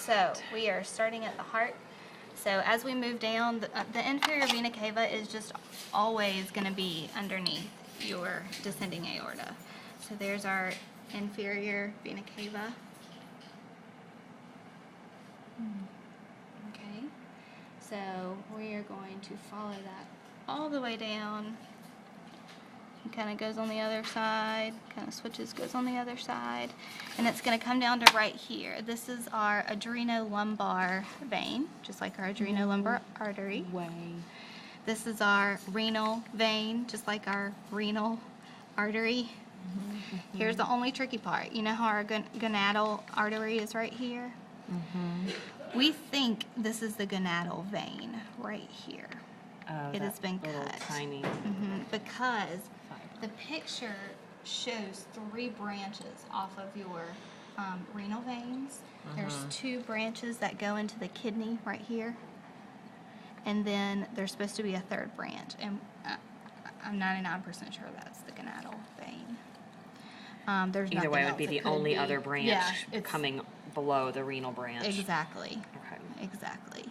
So we are starting at the heart. So as we move down, the inferior vena cava is just always going to be underneath your descending aorta. So there's our inferior vena cava. Okay. So we are going to follow that all the way down. It kind of goes on the other side, kind of switches, goes on the other side, and it's going to come down to right here. This is our adrenolumbar vein, just like our adrenolumbar artery. This is our renal vein, just like our renal artery. Here's the only tricky part. You know how our gonadal artery is right here? We think this is the gonadal vein right here. Oh, it has been little cut. Tiny. Because the picture shows 3 branches off of your renal veins. There's 2 branches that go into the kidney right here. And then there's supposed to be a 3rd branch. And I'm 99% sure that's the gonadal vein. There's Either way, it would else. be the could only be. other branch coming below the renal branch. Exactly. Okay. Exactly.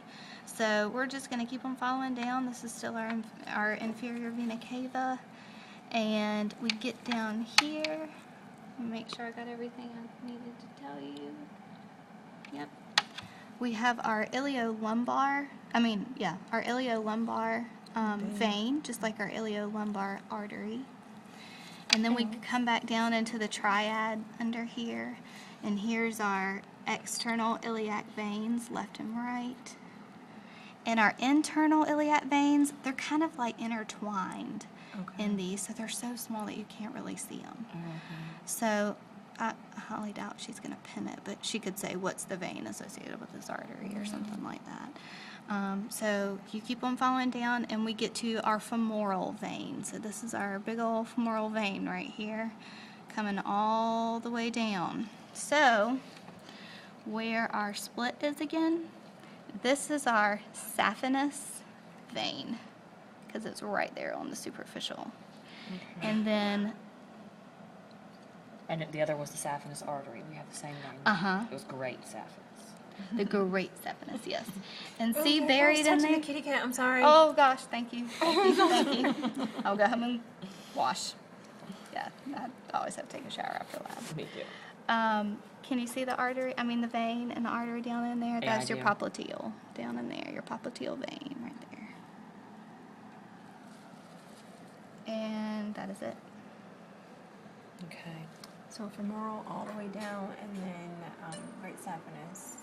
So we're just going to keep on following down. This is still our inferior vena cava. And we get down here. Make sure I got everything I needed to tell you. Yep. We have our iliolumbar, our iliolumbar vein, just like our iliolumbar artery. And then we come back down into the triad under here. And here's our external iliac veins, left and right. And our internal iliac veins, they're kind of like intertwined in these, so they're so small that you can't really see them. So I highly doubt she's going to pin it, but she could say what's the vein associated with this artery or something like that. So you keep on following down, and we get to our femoral vein. So this is our big old femoral vein right here, coming all the way down. So where our split is again, this is our saphenous vein, because it's right there on the superficial. And then... And the other was the saphenous artery. We have the same name. It was great saphenous. The great saphenous, yes. And see, buried in there... the kitty cat, I'm sorry. Oh, gosh, thank you. Thank you. I'll go home and wash. Yeah, I always have to take a shower after lab. Me too. Can you see the artery, the vein and the artery down in there? Yeah, That's I your do. popliteal down in there, your popliteal vein right there. And that is it. Okay. So femoral all the way down, and then great saphenous.